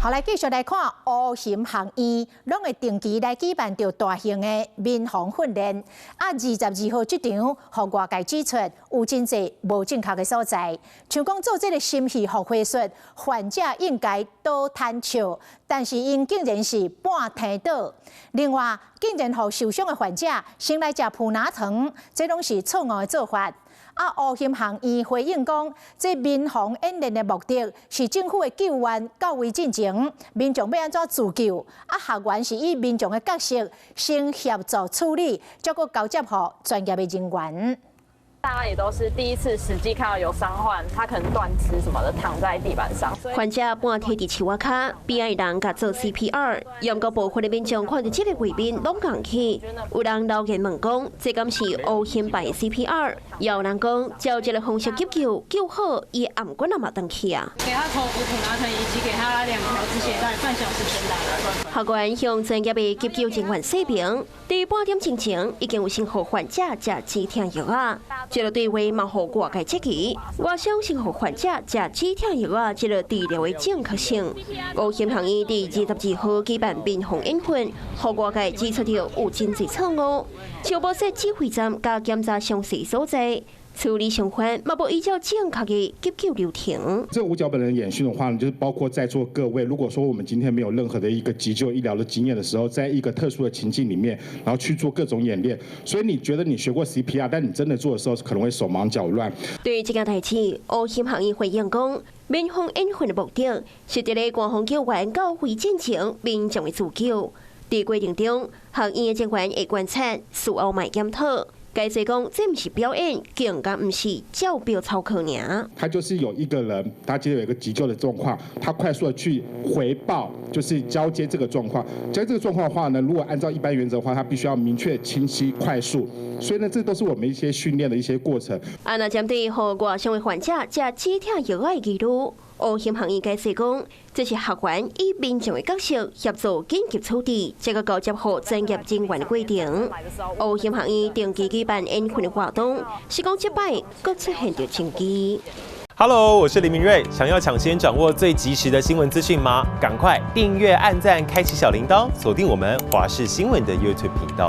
好，来继续来看乌型行医，拢会定期来举办着大型的民防训练。22号这场，互外界指出有真侪无正确的所在，像讲做这个心肺复活术，患者应该倒摊笑，但是因竟然是半天倒。另外，竟然互受伤的患者先来食普拿疼，这拢是错误的做法。乌型行医回应讲，这民防演练的目的是政府的救援到位进程，民众要安怎自救？学员是以民众的角色先协助处理，再个交接予专业的人员。大家也都是第一次实际看到有伤患，他可能断肢什么的躺在地板上。患者半贴伫树瓦骹，边仔人甲做 CPR， 杨国部分的民众看到这个画面拢硬起，有人留言问讲，这敢是乌型版 CPR？ 也有人讲，照这个方式急救，救好伊暗管也嘛登去啊。给他头部普拿疼，以及给他2条止血带，半小时前来。学员向专业的急救人员说明，第半点之前已经有先互患者食止痛药啊。这个对话嘛，互外界质疑，我相信互患者食止痛药啊，这个治疗的正确性。乌型行医第22号举办民防演训，互外界指出到有真侪错误，像无说指挥站加检查详细所在。处理伤患嘛无依照正确的急救流程。这个无脚本人演训的话呢，就是包括在座各位，如果说我们今天没有任何的一个急救医疗的经验的时候，在一个特殊的情境里面，然后去做各种演练，所以你觉得你学过 CPR， 但你真的做的时候可能会手忙脚乱。对于这件代志，乌型行医回应讲，民防演训的目的是伫咧官方救援到位进前，民众的自救。在过程中，行医的人员会观察，事后卖检讨。该说讲，这不是表演，更加不是照表操课尔。他就是有一个人，他接着有一个急救的状况，他快速的去回报，就是交接这个状况。交接这个状况的话呢，如果按照一般原则的话，他必须要明确、清晰、快速。所以呢，这都是我们一些训练的一些过程。那针对和外伤的患者食止痛药的记录，乌型行医解释讲，这是学员以民众的角色协助紧急处理，这个交接予专业人员的过程。乌型行医定期举办演训的活动，是讲这摆各出现着成绩。Hello， 我是林明瑞。想要抢先掌握最及时的新闻资讯吗？赶快订阅、按赞、开启小铃铛，锁定我们华视新闻的 YouTube 频道。